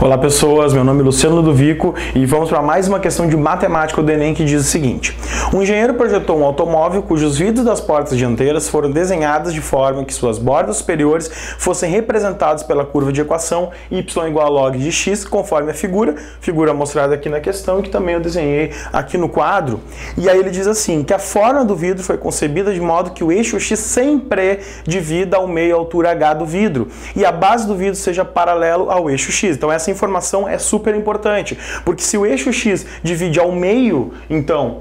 Olá pessoas, meu nome é Luciano Ludovico e vamos para mais uma questão de matemática do Enem que diz o seguinte: um engenheiro projetou um automóvel cujos vidros das portas dianteiras foram desenhados de forma que suas bordas superiores fossem representadas pela curva de equação y igual a log de x, conforme a figura mostrada aqui na questão e que também eu desenhei aqui no quadro. E aí ele diz assim, que a forma do vidro foi concebida de modo que o eixo x sempre divida ao meio a altura h do vidro e a base do vidro seja paralelo ao eixo x. Então essa informação é super importante, porque se o eixo x divide ao meio, então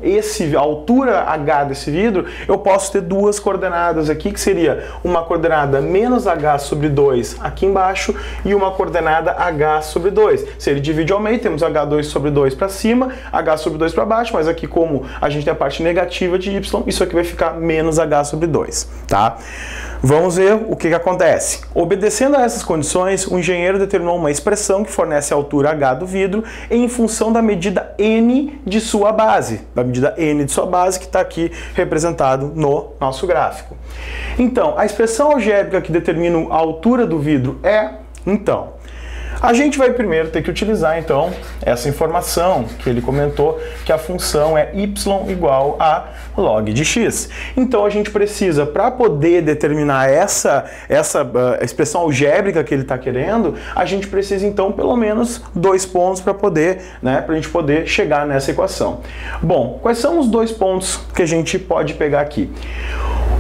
a altura h desse vidro, eu posso ter duas coordenadas aqui, que seria uma coordenada menos h sobre 2 aqui embaixo e uma coordenada h sobre 2. Se ele divide ao meio, temos h2 sobre 2 para cima, h sobre 2 para baixo, mas aqui como a gente tem a parte negativa de y, isso aqui vai ficar menos h sobre 2, tá? Vamos ver o que acontece. Obedecendo a essas condições, o engenheiro determinou uma expressão que fornece a altura h do vidro em função da medida n de sua base, que está aqui representado no nosso gráfico. Então, a expressão algébrica que determina a altura do vidro é, a gente vai primeiro ter que utilizar, então, essa informação que ele comentou, que a função é y igual a log de x. Então, a gente precisa, para poder determinar essa expressão algébrica que ele está querendo, a gente precisa, então, pelo menos 2 pontos para a gente poder chegar nessa equação. Bom, quais são os 2 pontos que a gente pode pegar aqui?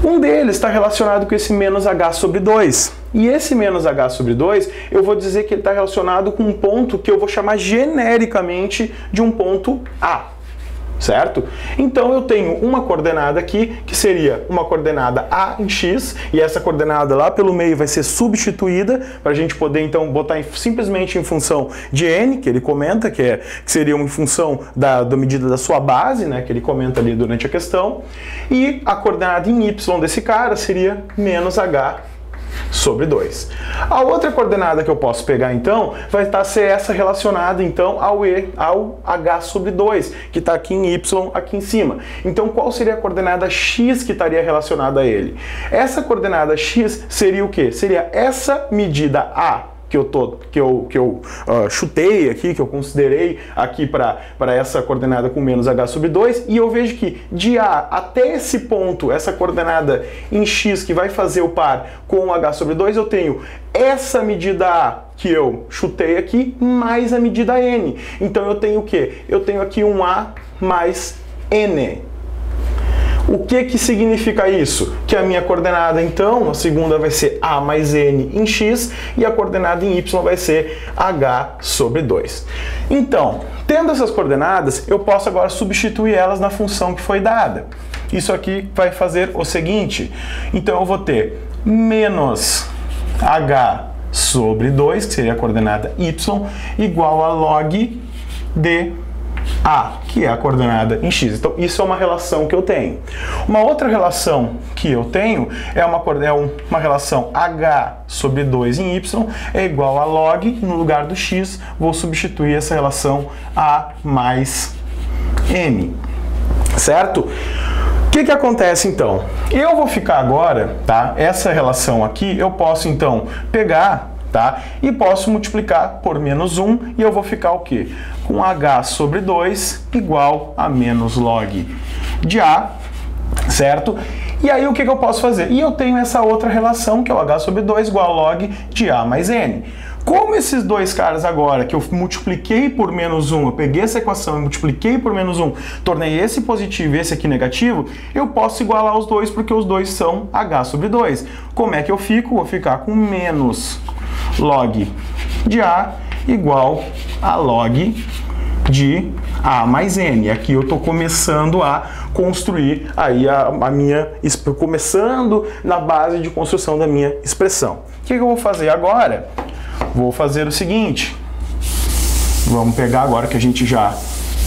Um deles está relacionado com esse menos h sobre 2. E esse menos h sobre 2, eu vou dizer que ele está relacionado com um ponto que eu vou chamar genericamente de um ponto A, certo? Então eu tenho uma coordenada aqui, que seria uma coordenada A em x, e essa coordenada lá pelo meio vai ser substituída, para a gente poder então botar simplesmente em função de n, que ele comenta, que seria uma função da medida da sua base, né, que ele comenta ali durante a questão, e a coordenada em y desse cara seria menos h sobre 2. A outra coordenada que eu posso pegar, então, vai ser essa relacionada, então, ao h sobre 2, que está aqui em y, aqui em cima. Então, qual seria a coordenada x que estaria relacionada a ele? Essa coordenada x seria o quê? Seria essa medida a, que eu chutei aqui, que eu considerei aqui para essa coordenada com menos h sobre 2, e eu vejo que de A até esse ponto, essa coordenada em x que vai fazer o par com h sobre 2, eu tenho essa medida A que eu chutei aqui, mais a medida n. Então eu tenho o quê? Eu tenho aqui um A mais n. O que significa isso? Que a minha coordenada, então, a segunda vai ser A mais N em X e a coordenada em Y vai ser H sobre 2. Então, tendo essas coordenadas, eu posso agora substituir elas na função que foi dada. Isso aqui vai fazer o seguinte, então eu vou ter menos H sobre 2, que seria a coordenada Y, igual a log de A, que é a coordenada em x. Então, isso é uma relação que eu tenho. Uma outra relação que eu tenho é uma relação h sobre 2 em y é igual a log, no lugar do x, vou substituir essa relação a mais m. Certo? O que acontece, então? Eu vou ficar agora, tá? Essa relação aqui, eu posso, então, pegar, tá? E posso multiplicar por menos 1 e eu vou ficar o quê? Com h sobre 2 igual a menos log de A, certo? E aí o que eu posso fazer? E eu tenho essa outra relação, que é o h sobre 2 igual a log de A mais n. Como esses dois caras agora, que eu multipliquei por menos 1, eu peguei essa equação e multipliquei por menos 1, tornei esse positivo e esse aqui negativo, eu posso igualar os dois porque os dois são h sobre 2. Como é que eu fico? Vou ficar com menos log de A igual a log de A mais N. Aqui eu estou começando a construir aí começando na base de construção da minha expressão. O que eu vou fazer agora? Vou fazer o seguinte, vamos pegar agora que a gente já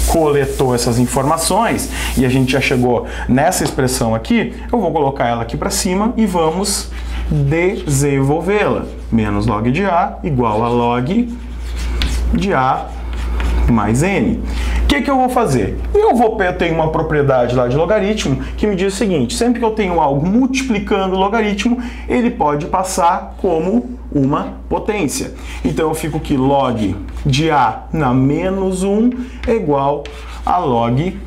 coletou essas informações e a gente já chegou nessa expressão aqui, eu vou colocar ela aqui para cima e vamos desenvolvê-la. Menos log de A igual a log de A mais N. O que eu vou fazer? Eu tenho uma propriedade lá de logaritmo que me diz o seguinte: sempre que eu tenho algo multiplicando o logaritmo, ele pode passar como uma potência. Então eu fico que log de A na menos 1 é igual a log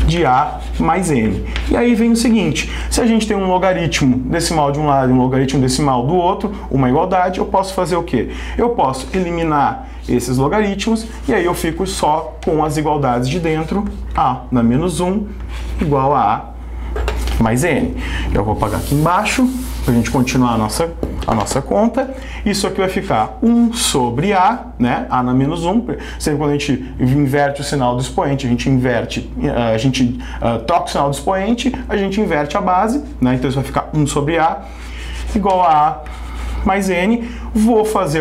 de A mais N. E aí vem o seguinte: se a gente tem um logaritmo decimal de um lado e um logaritmo decimal do outro, uma igualdade, eu posso fazer o quê? Eu posso eliminar esses logaritmos e aí eu fico só com as igualdades de dentro, A na menos 1 igual a A mais N. Eu vou apagar aqui embaixo para a gente continuar a nossa conta. Isso aqui vai ficar 1 sobre A, né? A na menos 1. Sempre quando a gente inverte o sinal do expoente, a gente troca o sinal do expoente, a gente inverte a base, né? Então isso vai ficar 1 sobre A igual a A mais N. Vou fazer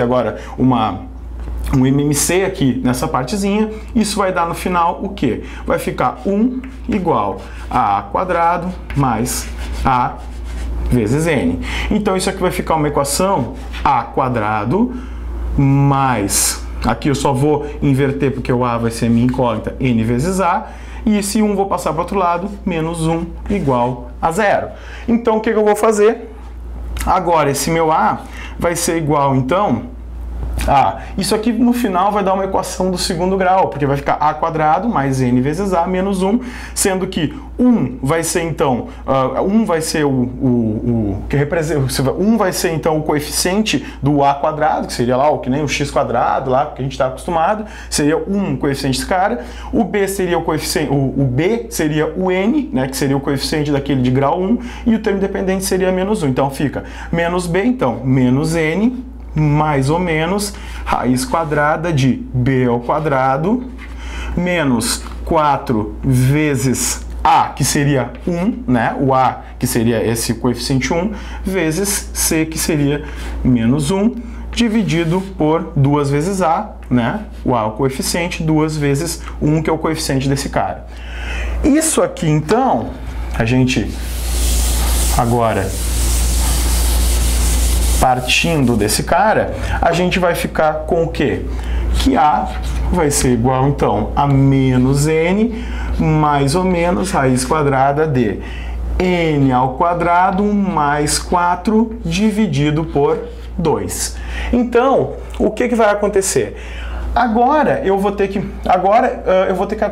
agora um MMC aqui nessa partezinha. Isso vai dar no final o quê? Vai ficar 1 igual a quadrado mais A vezes N. Então isso aqui vai ficar uma equação A quadrado mais, aqui eu só vou inverter porque o A vai ser minha incógnita, N vezes A, e esse 1 vou passar para o outro lado, menos 1 igual a 0. Então o que eu vou fazer? Agora esse meu A vai ser igual então isso aqui no final vai dar uma equação do segundo grau, porque vai ficar A quadrado mais N vezes A menos 1, sendo que 1 vai ser então, 1 vai ser vai ser então o coeficiente do A quadrado, que seria lá que nem o x quadrado lá, que a gente está acostumado, seria 1 coeficiente desse cara. O B seria o coeficiente, o B seria o N, né, que seria o coeficiente daquele de grau 1, e o termo independente seria menos 1. Então fica menos B, então menos N mais ou menos raiz quadrada de B ao quadrado menos 4 vezes A, que seria 1, né? O A, que seria esse coeficiente 1, vezes C, que seria menos 1, dividido por 2 vezes A, né? O A é o coeficiente, 2 vezes 1, que é o coeficiente desse cara. Isso aqui, então, a gente agora, partindo desse cara, a gente vai ficar com o quê? Que A vai ser igual, então, a menos N, mais ou menos raiz quadrada de N ao quadrado mais 4 dividido por 2. Então, o que vai acontecer? Agora eu vou ter que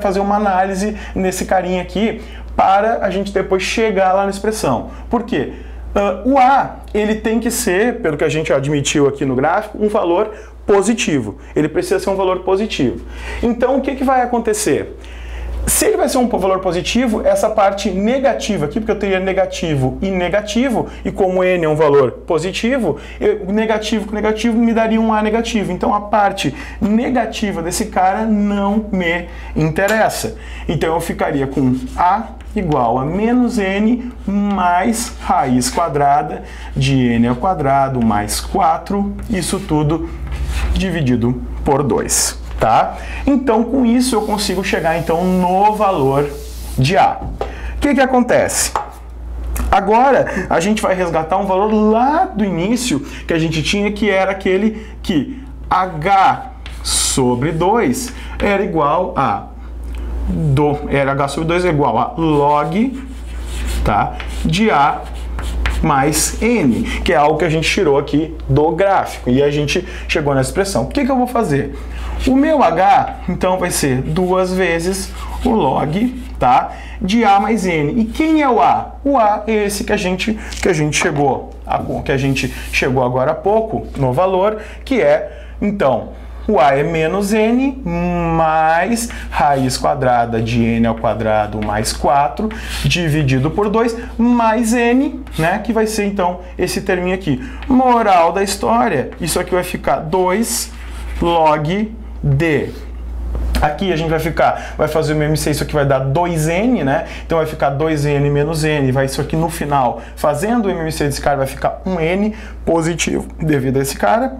fazer uma análise nesse carinha aqui para a gente depois chegar lá na expressão. Por quê? O A, ele tem que ser, pelo que a gente admitiu aqui no gráfico, um valor positivo. Ele precisa ser um valor positivo. Então, o que vai acontecer? Se ele vai ser um valor positivo, essa parte negativa aqui, porque eu teria negativo e negativo, e como N é um valor positivo, o negativo com negativo me daria um A negativo. Então a parte negativa desse cara não me interessa. Então eu ficaria com A igual a menos N mais raiz quadrada de N ao quadrado mais 4, isso tudo dividido por 2. Tá? Então, com isso, eu consigo chegar então no valor de A. O que acontece? Agora, a gente vai resgatar um valor lá do início que a gente tinha, que era aquele que H sobre 2 era igual a H sobre 2 é igual a log, tá, de A mais N, que é algo que a gente tirou aqui do gráfico, e a gente chegou nessa expressão. O que eu vou fazer? O meu H, então, vai ser 2 vezes o log, tá, de A mais N. E quem é o A? O A é esse que a gente chegou agora há pouco no valor, que é, então, o A é menos N mais raiz quadrada de N ao quadrado mais 4 dividido por 2 mais N, né, que vai ser então esse terminho aqui. Moral da história, isso aqui vai ficar 2 log D. Aqui a gente vai fazer o MMC, isso aqui vai dar 2N, né? Então vai ficar 2N menos N, vai isso aqui no final, fazendo o MMC desse cara, vai ficar 1N positivo devido a esse cara,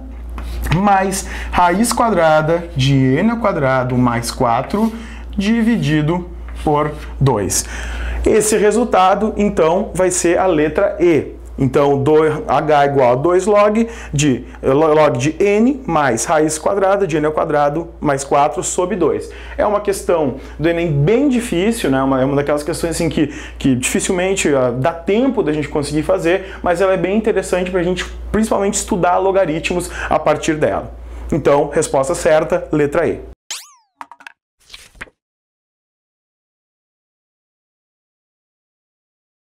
mais raiz quadrada de N ao quadrado mais 4 dividido por 2. Esse resultado, então, vai ser a letra E. Então, h igual a 2 log de n mais raiz quadrada de n ao quadrado mais 4 sobre 2. É uma questão do Enem bem difícil, né? É uma daquelas questões assim, que dificilmente dá tempo da gente conseguir fazer, mas ela é bem interessante para a gente principalmente estudar logaritmos a partir dela. Então, resposta certa, letra E.